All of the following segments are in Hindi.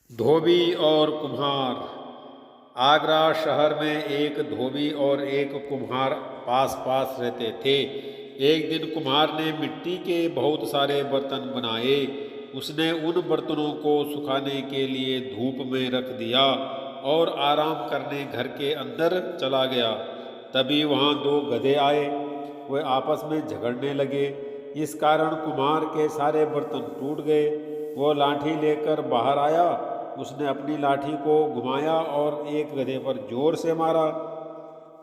धोबी और कुम्हार। आगरा शहर में एक धोबी और एक कुम्हार पास पास रहते थे। एक दिन कुम्हार ने मिट्टी के बहुत सारे बर्तन बनाए। उसने उन बर्तनों को सुखाने के लिए धूप में रख दिया और आराम करने घर के अंदर चला गया। तभी वहाँ दो गधे आए। वे आपस में झगड़ने लगे। इस कारण कुम्हार के सारे बर्तन टूट गए। वो लाठी लेकर बाहर आया। उसने अपनी लाठी को घुमाया और एक गधे पर जोर से मारा।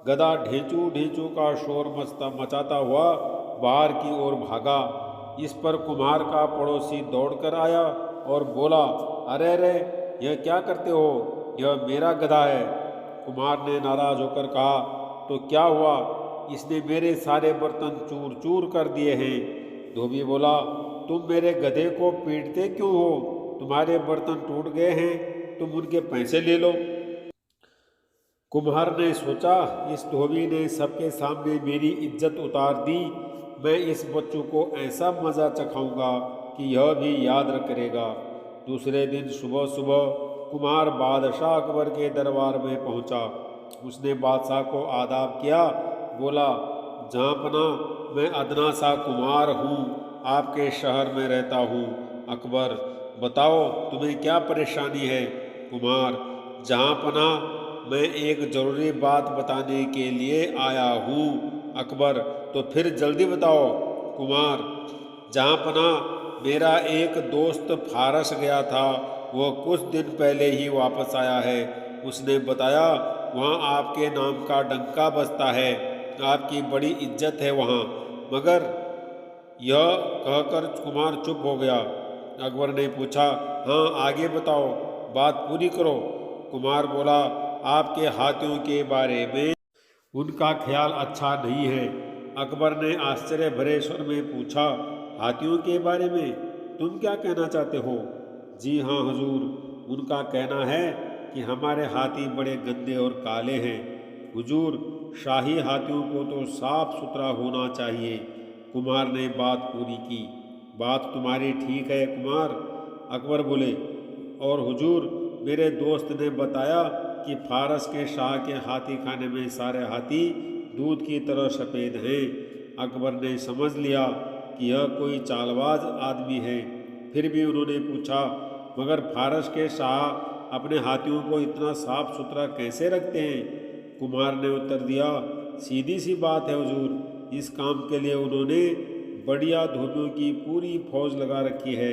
गधा ढेंचू ढेंचू का शोर मचाता हुआ बाहर की ओर भागा। इस पर कुम्हार का पड़ोसी दौड़कर आया और बोला, अरे अरे, यह क्या करते हो? यह मेरा गधा है। कुम्हार ने नाराज होकर कहा, तो क्या हुआ? इसने मेरे सारे बर्तन चूर चूर कर दिए हैं। धोबी बोला, तुम मेरे गधे को पीटते क्यों हो? तुम्हारे बर्तन टूट गए हैं, तुम उनके पैसे ले लो। कुम्हार ने सोचा, इस धोबी ने सबके सामने मेरी इज्जत उतार दी। मैं इस बच्चों को ऐसा मज़ा चखाऊंगा कि यह भी याद करेगा। दूसरे दिन सुबह सुबह कुम्हार बादशाह अकबर के दरबार में पहुंचा। उसने बादशाह को आदाब किया। बोला, जहाँपना, मैं अदना सा कुम्हार हूँ, आपके शहर में रहता हूँ। अकबर, बताओ तुम्हें क्या परेशानी है? कुम्हार, जहाँपना, मैं एक ज़रूरी बात बताने के लिए आया हूँ। अकबर, तो फिर जल्दी बताओ। कुमार, जहाँपना, मेरा एक दोस्त फारस गया था। वह कुछ दिन पहले ही वापस आया है। उसने बताया वहाँ आपके नाम का डंका बजता है, आपकी बड़ी इज्जत है वहाँ। मगर यह कहकर कुमार चुप हो गया। अकबर ने पूछा, हाँ आगे बताओ, बात पूरी करो। कुमार बोला, आपके हाथियों के बारे में उनका ख्याल अच्छा नहीं है। अकबर ने आश्चर्य भरे स्वर में पूछा, हाथियों के बारे में तुम क्या कहना चाहते हो? जी हाँ हुजूर, उनका कहना है कि हमारे हाथी बड़े गंदे और काले हैं। हुजूर, शाही हाथियों को तो साफ सुथरा होना चाहिए। कुमार ने बात पूरी की। बात तुम्हारी ठीक है कुमार, अकबर बोले। और हुजूर, मेरे दोस्त ने बताया कि फारस के शाह के हाथी खाने में सारे हाथी दूध की तरह सफ़ेद हैं। अकबर ने समझ लिया कि यह कोई चालबाज आदमी है। फिर भी उन्होंने पूछा, मगर फारस के शाह अपने हाथियों को इतना साफ सुथरा कैसे रखते हैं? कुमार ने उत्तर दिया, सीधी सी बात है हुजूर, इस काम के लिए उन्होंने बढ़िया धोबियों की पूरी फौज लगा रखी है।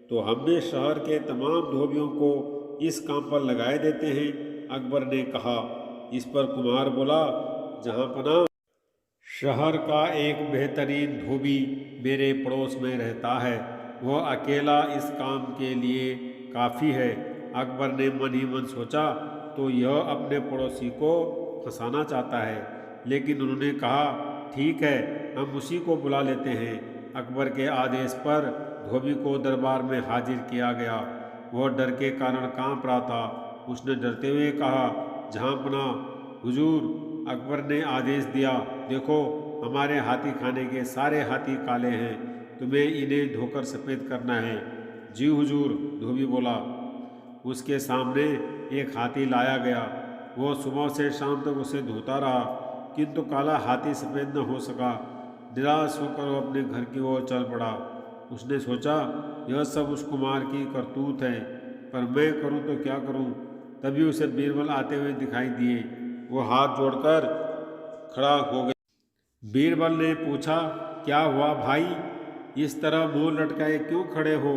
तो हमने शहर के तमाम धोबियों को इस काम पर लगाए देते हैं, अकबर ने कहा। इस पर कुम्हार बोला, जहाँपना, शहर का एक बेहतरीन धोबी मेरे पड़ोस में रहता है। वह अकेला इस काम के लिए काफ़ी है। अकबर ने मन ही मन सोचा, तो यह अपने पड़ोसी को फंसाना चाहता है। लेकिन उन्होंने कहा, ठीक है, हम उसी को बुला लेते हैं। अकबर के आदेश पर धोबी को दरबार में हाजिर किया गया। वह डर के कारण कांप रहा था। उसने डरते हुए कहा, जहाँपना, हुजूर, अकबर ने आदेश दिया, देखो हमारे हाथी खाने के सारे हाथी काले हैं, तुम्हें इन्हें धोकर सफ़ेद करना है। जी हुजूर, धोबी बोला। उसके सामने एक हाथी लाया गया। वो सुबह से शाम तक उसे धोता रहा, किंतु काला हाथी सफ़ेद न हो सका। निराश होकर वो अपने घर की ओर चल पड़ा। उसने सोचा, यह सब उस कुमार की करतूत है, पर मैं करूं तो क्या करूं? तभी उसे बीरबल आते हुए दिखाई दिए। वो हाथ जोड़कर खड़ा हो गया। बीरबल ने पूछा, क्या हुआ भाई? इस तरह मुंह लटकाए क्यों खड़े हो?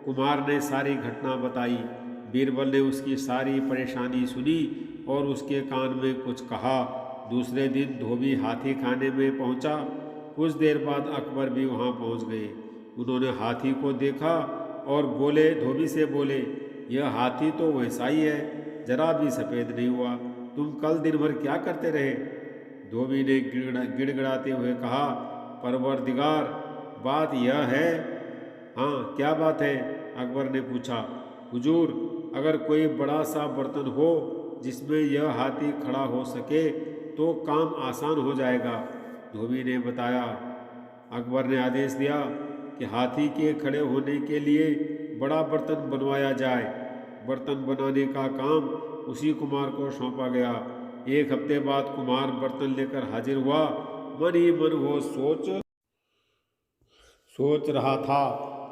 कुमार ने सारी घटना बताई। बीरबल ने उसकी सारी परेशानी सुनी और उसके कान में कुछ कहा। दूसरे दिन धोबी हाथी खाने में पहुंचा। कुछ देर बाद अकबर भी वहां पहुंच गए। उन्होंने हाथी को देखा और धोबी से बोले, यह हाथी तो वैसा ही है, जरा भी सफ़ेद नहीं हुआ। तुम कल दिन भर क्या करते रहे? धोबी ने गिड़गिड़ाते हुए कहा, परवरदिगार, बात यह है। हाँ, क्या बात है? अकबर ने पूछा। हुजूर, अगर कोई बड़ा सा बर्तन हो जिसमें यह हाथी खड़ा हो सके तो काम आसान हो जाएगा, धोबी ने बताया। अकबर ने आदेश दिया कि हाथी के खड़े होने के लिए बड़ा बर्तन बनवाया जाए। बर्तन बनाने का काम उसी कुम्हार को सौंपा गया। 1 हफ्ते बाद कुम्हार बर्तन लेकर हाजिर हुआ। मन ही मन वो सोच रहा था,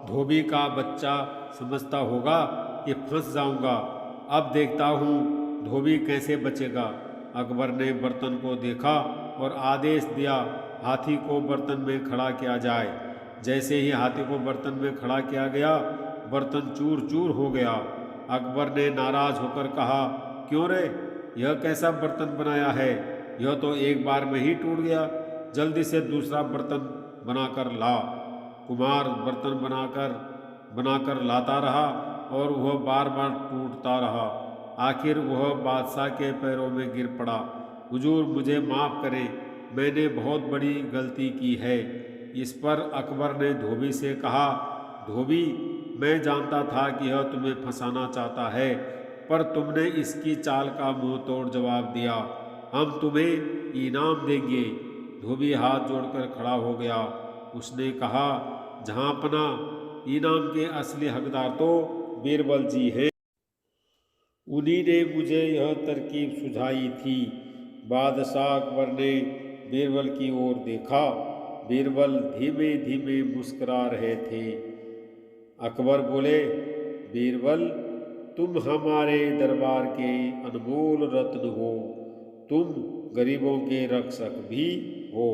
धोबी का बच्चा समझता होगा कि फंस जाऊंगा। अब देखता हूँ धोबी कैसे बचेगा। अकबर ने बर्तन को देखा और आदेश दिया, हाथी को बर्तन में खड़ा किया जाए। जैसे ही हाथी को बर्तन में खड़ा किया गया, बर्तन चूर चूर हो गया। अकबर ने नाराज होकर कहा, क्यों रे, यह कैसा बर्तन बनाया है? यह तो एक बार में ही टूट गया। जल्दी से दूसरा बर्तन बनाकर ला। कुम्हार बर्तन बनाकर लाता रहा और वह बार बार टूटता रहा। आखिर वह बादशाह के पैरों में गिर पड़ा। हुजूर, मुझे माफ़ करें, मैंने बहुत बड़ी गलती की है। इस पर अकबर ने धोबी से कहा, धोबी, मैं जानता था कि यह तुम्हें फंसाना चाहता है, पर तुमने इसकी चाल का मुंह तोड़ जवाब दिया। हम तुम्हें इनाम देंगे। धोबी हाथ जोड़कर खड़ा हो गया। उसने कहा, जहाँपना, इनाम के असली हकदार तो बीरबल जी हैं। उन्हीं ने मुझे यह तरकीब सुझाई थी। बादशाह अकबर ने बीरबल की ओर देखा। बीरबल धीमे धीमे मुस्कुरा रहे थे। अकबर बोले, बीरबल, तुम हमारे दरबार के अनमोल रत्न हो। तुम गरीबों के रक्षक भी हो।